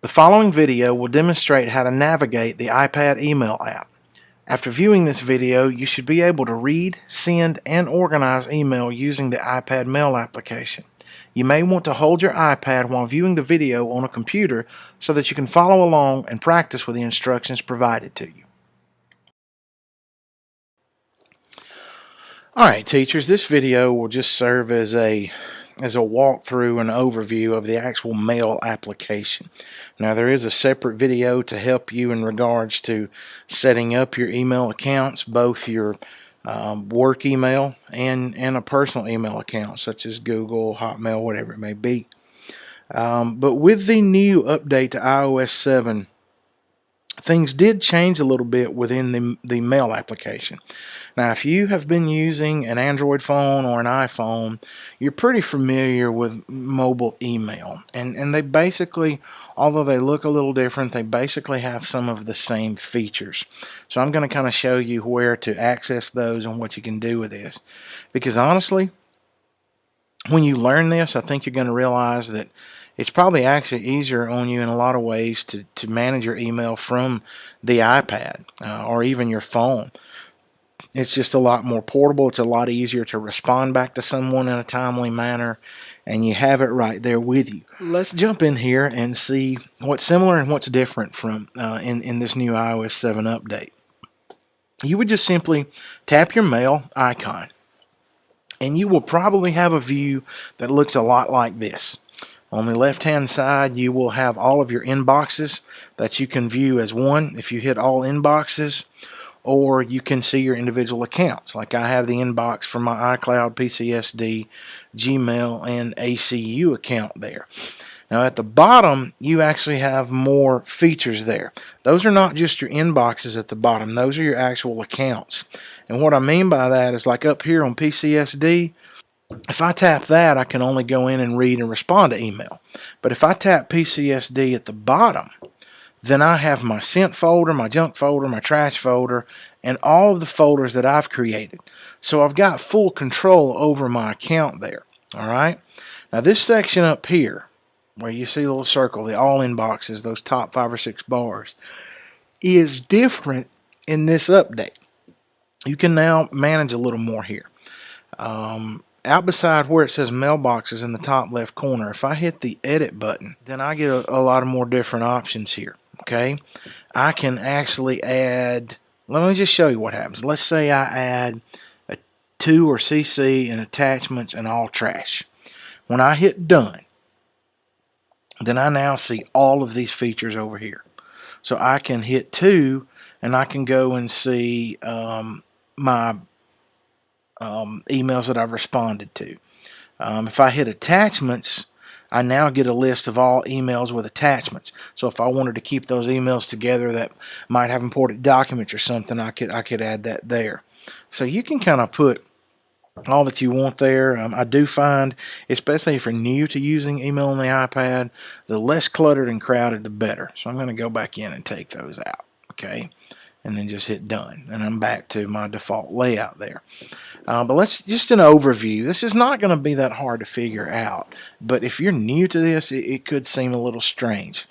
The following video will demonstrate how to navigate the iPad email app. After viewing this video, you should be able to read, send, and organize email using the iPad Mail application. You may want to hold your iPad while viewing the video on a computer so that you can follow along and practice with the instructions provided to you. Alright teachers, this video will just serve as a walkthrough and overview of the actual mail application. Now there is a separate video to help you in regards to setting up your email accounts, both your work email and a personal email account such as Google, Hotmail, whatever it may be. But with the new update to iOS 7, things did change a little bit within the mail application. Now, if you have been using an Android phone or an iPhone, you're pretty familiar with mobile email. And they basically, although they look a little different, they basically have some of the same features. So I'm going to kind of show you where to access those and what you can do with this. Because honestly, when you learn this, I think you're going to realize that it's probably actually easier on you in a lot of ways to manage your email from the iPad or even your phone. It's just a lot more portable. It's a lot easier to respond back to someone in a timely manner, and you have it right there with you. Let's jump in here and see what's similar and what's different from in this new iOS 7 update. You would just simply tap your mail icon, and you will probably have a view that looks a lot like this. On the left hand side, you will have all of your inboxes that you can view as one if you hit all inboxes, or you can see your individual accounts. Like I have the inbox for my iCloud, PCSD, Gmail, and ACU account there. Now at the bottom, you actually have more features there. Those are not just your inboxes at the bottom. Those are your actual accounts. And what I mean by that is, like up here on PCSD, if I tap that, I can only go in and read and respond to email. But if I tap PCSD at the bottom, then I have my sent folder, my junk folder, my trash folder, and all of the folders that I've created. So I've got full control over my account there. Alright? Now this section up here, where you see the little circle, the all inboxes, those top 5 or 6 bars, is different in this update. You can now manage a little more here. Out beside where it says mailboxes in the top left corner, if I hit the edit button, then I get a lot of more different options here. Okay, I can actually add, let me just show you what happens. Let's say I add a to or CC and attachments and all trash. When I hit done, then I now see all of these features over here. So I can hit to, and I can go and see my emails that I've responded to. If I hit attachments, I now get a list of all emails with attachments. So if I wanted to keep those emails together that might have important documents or something, I could add that there. So you can kind of put all that you want there. I do find, especially if you're new to using email on the iPad, the less cluttered and crowded, the better. So I'm going to go back in and take those out. Okay. And then just hit done, and I'm back to my default layout there. But let's just an overview. This is not going to be that hard to figure out, but if you're new to this, it could seem a little strange.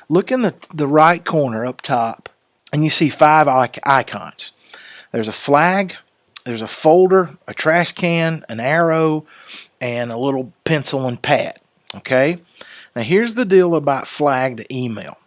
Look in the right corner up top, and you see 5 icons. There's a flag, there's a folder, a trash can, an arrow, and a little pencil and pad. Okay. Now here's the deal about flagged email.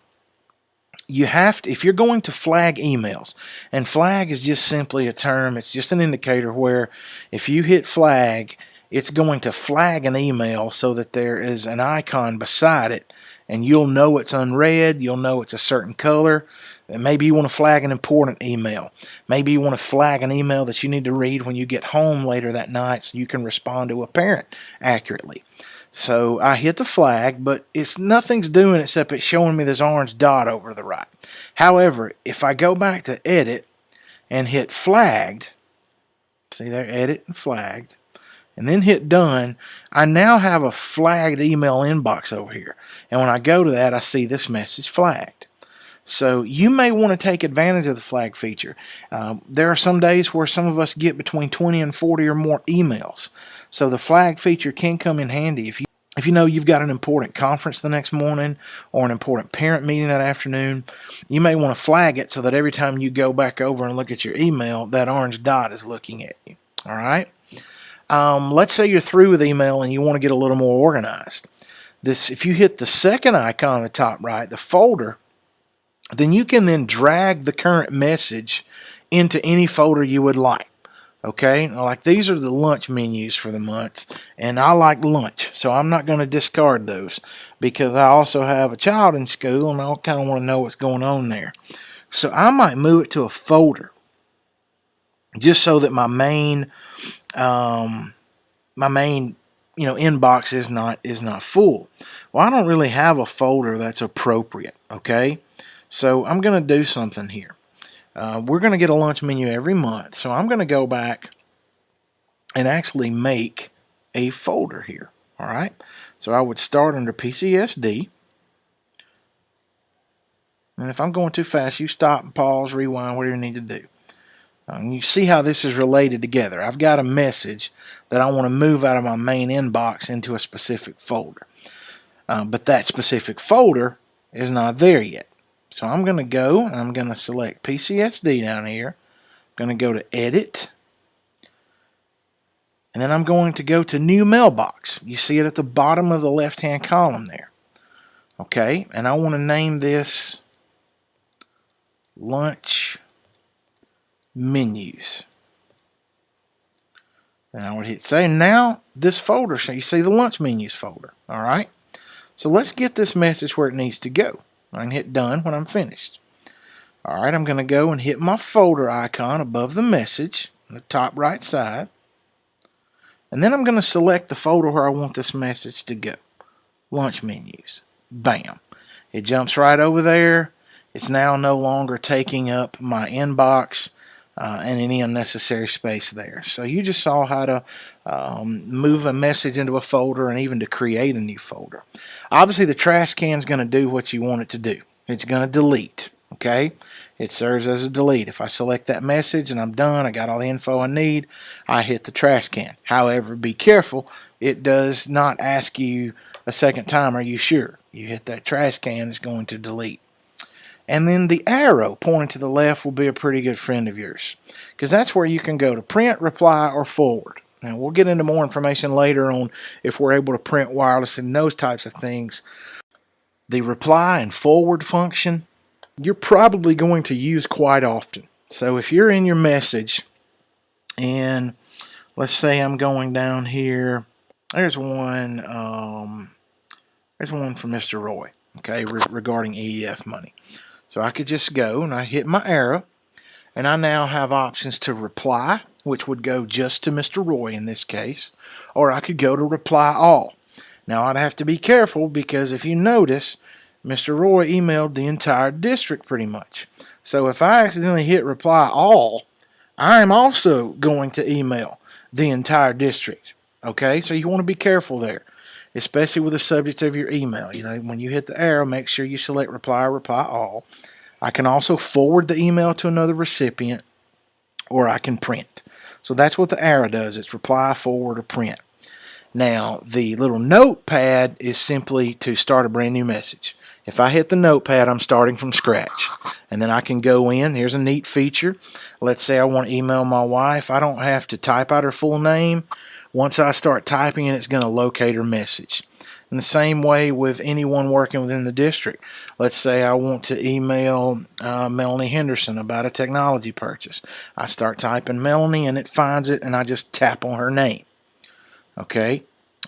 You have to, if you're going to flag emails, and flag is just simply a term, it's just an indicator where if you hit flag, it's going to flag an email so that there is an icon beside it, and you'll know it's unread, you'll know it's a certain color. And maybe you want to flag an important email. Maybe you want to flag an email that you need to read when you get home later that night so you can respond to a parent accurately. So I hit the flag, but nothing's doing except it's showing me this orange dot over the right. However, if I go back to edit and hit flagged, see there, edit and flagged, and then hit done, I now have a flagged email inbox over here. And when I go to that, I see this message flagged. So you may want to take advantage of the flag feature. There are some days where some of us get between 20 and 40 or more emails. So the flag feature can come in handy If you know you've got an important conference the next morning or an important parent meeting that afternoon, you may want to flag it so that every time you go back over and look at your email, that orange dot is looking at you. All right? Let's say you're through with email and you want to get a little more organized. If you hit the second icon on the top right, the folder, then you can then drag the current message into any folder you would like. Okay, like these are the lunch menus for the month, and I like lunch, so I'm not going to discard those because I also have a child in school and I kind of want to know what's going on there. So I might move it to a folder just so that my main inbox is not full. Well, I don't really have a folder that's appropriate. Okay, so I'm going to do something here. We're going to get a lunch menu every month, so I'm going to go back and actually make a folder here. All right, so I would start under PCSD, and if I'm going too fast, you stop and pause, rewind, whatever you need to do. And you see how this is related together. I've got a message that I want to move out of my main inbox into a specific folder, but that specific folder is not there yet. So I'm going to go and I'm going to select PCSD down here. I'm going to go to Edit, and then I'm going to go to New Mailbox. You see it at the bottom of the left-hand column there. Okay, and I want to name this Lunch Menus. And I would hit save. Now this folder, so you see the Lunch Menus folder. All right, so let's get this message where it needs to go. I can hit done when I'm finished. All right, I'm going to go and hit my folder icon above the message on the top right side. And then I'm going to select the folder where I want this message to go. Lunch Menus. Bam. It jumps right over there. It's now no longer taking up my inbox and any unnecessary space there. So you just saw how to move a message into a folder and even to create a new folder. Obviously, the trash can is going to do what you want it to do. It's going to delete. Okay, it serves as a delete. If I select that message and I'm done, I got all the info I need, I hit the trash can. However, be careful, it does not ask you a second time, are you sure? You hit that trash can, it's going to delete. And then the arrow pointing to the left will be a pretty good friend of yours, because that's where you can go to print, reply, or forward. Now, we'll get into more information later on if we're able to print wireless and those types of things. The reply and forward function, you're probably going to use quite often. So if you're in your message and let's say I'm going down here, there's one from Mr. Roy, okay, regarding EEF money. So I could just go and I hit my arrow and I now have options to reply, which would go just to Mr. Roy in this case, or I could go to reply all. Now I'd have to be careful because if you notice, Mr. Roy emailed the entire district pretty much. So if I accidentally hit reply all, I'm also going to email the entire district. Okay, so you want to be careful there, especially with the subject of your email. You know, when you hit the arrow, make sure you select reply or reply all. I can also forward the email to another recipient, or I can print. So that's what the arrow does. It's reply, forward, or print. Now, the little notepad is simply to start a brand new message. If I hit the notepad, I'm starting from scratch. And then I can go in. Here's a neat feature. Let's say I want to email my wife. I don't have to type out her full name. Once I start typing it, it's going to locate her message. In the same way with anyone working within the district. Let's say I want to email Melanie Henderson about a technology purchase. I start typing Melanie and it finds it and I just tap on her name. Okay,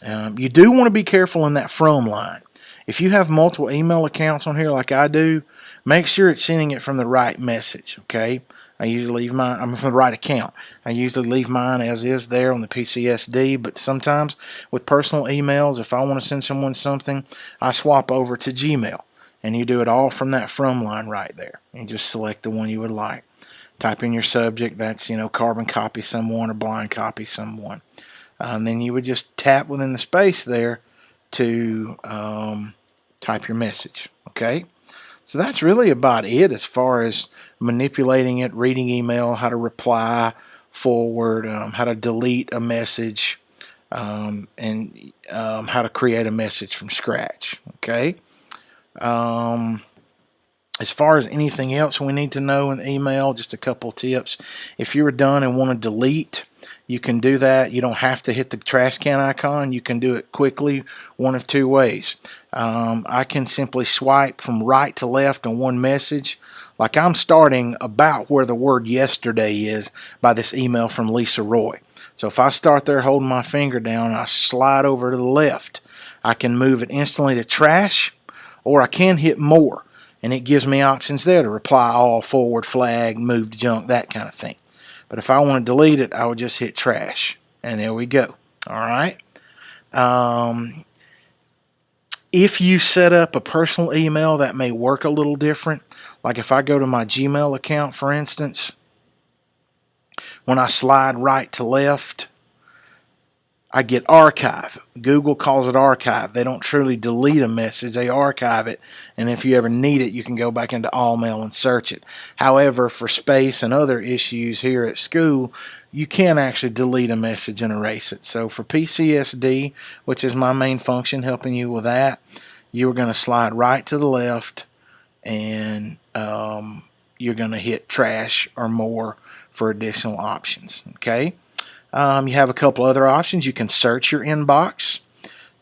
you do want to be careful in that from line. If you have multiple email accounts on here like I do, make sure it's sending it from the right message. Okay, I usually leave mine, I'm from the right account. I usually leave mine as is there on the PCSD, but sometimes with personal emails, if I want to send someone something, I swap over to Gmail, and you do it all from that from line right there. You just select the one you would like. Type in your subject, that's, carbon copy someone or blind copy someone. And then you would just tap within the space there to type your message. Okay, so that's really about it as far as manipulating it, reading email, how to reply, forward, how to delete a message, and how to create a message from scratch. Okay. Um, as far as anything else we need to know in email, just a couple tips. If you're done and want to delete, you can do that. You don't have to hit the trash can icon. You can do it quickly one of two ways. I can simply swipe from right to left on one message. Like I'm starting about where the word yesterday is by this email from Lisa Roy. So if I start there holding my finger down and I slide over to the left, I can move it instantly to trash, or I can hit more, and it gives me options there to reply all, forward, flag, move to junk, that kind of thing. But if I want to delete it, I would just hit trash, and there we go. All right. Um, if you set up a personal email, that may work a little different. Like if I go to my Gmail account, for instance, when I slide right to left, I get archive. Google calls it archive. They don't truly delete a message, they archive it. And if you ever need it, you can go back into All Mail and search it. However, for space and other issues here at school, you can actually delete a message and erase it. So for PCSD, which is my main function, helping you with that, you're going to slide right to the left, and you're going to hit trash or more for additional options. Okay. You have a couple other options. You can search your inbox.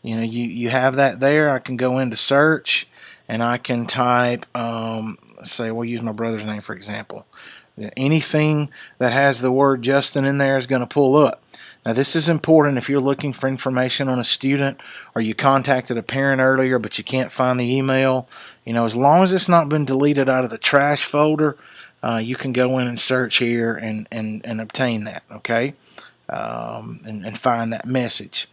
You have that there. I can go into search, and I can type, let's say we'll use my brother's name for example. Anything that has the word Justin in there is going to pull up. Now this is important if you're looking for information on a student, or you contacted a parent earlier but you can't find the email. As long as it's not been deleted out of the trash folder, you can go in and search here and obtain that. Okay. And find that message.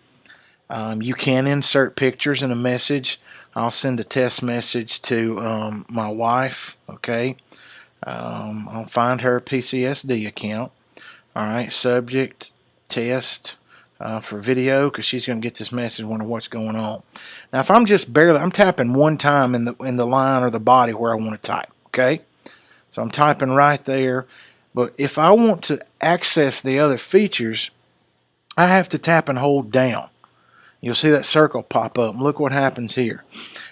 You can insert pictures in a message. I'll send a test message to my wife. Okay. I'll find her PCSD account. All right. Subject test for video, because she's going to get this message, wonder what's going on. Now, if I'm just I'm tapping one time in the line or the body where I want to type. Okay. So I'm typing right there. But if I want to access the other features, I have to tap and hold down. You'll see that circle pop up. Look what happens here.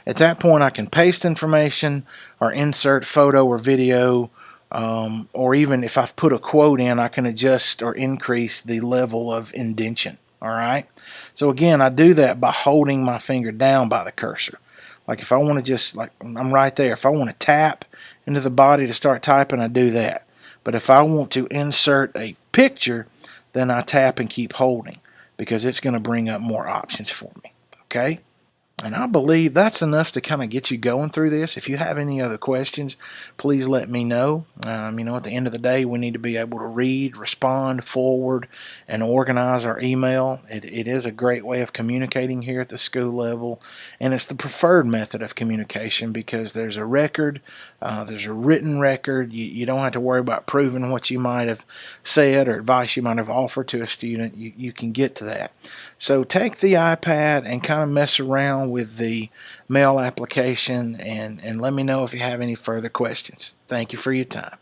At that point, I can paste information or insert photo or video, or even if I've put a quote in, I can adjust or increase the level of indentation. All right. So again, I do that by holding my finger down by the cursor. Like if I want to just, like I'm right there. If I want to tap into the body to start typing, I do that. But if I want to insert a picture, then I tap and keep holding, because it's going to bring up more options for me. Okay. And I believe that's enough to kind of get you going through this. If you have any other questions, please let me know. At the end of the day, we need to be able to read, respond, forward, and organize our email. It is a great way of communicating here at the school level, and it's the preferred method of communication because there's a record, there's a written record. You don't have to worry about proving what you might have said or advice you might have offered to a student. You can get to that. So take the iPad and kind of mess around with the mail application, and let me know if you have any further questions. Thank you for your time.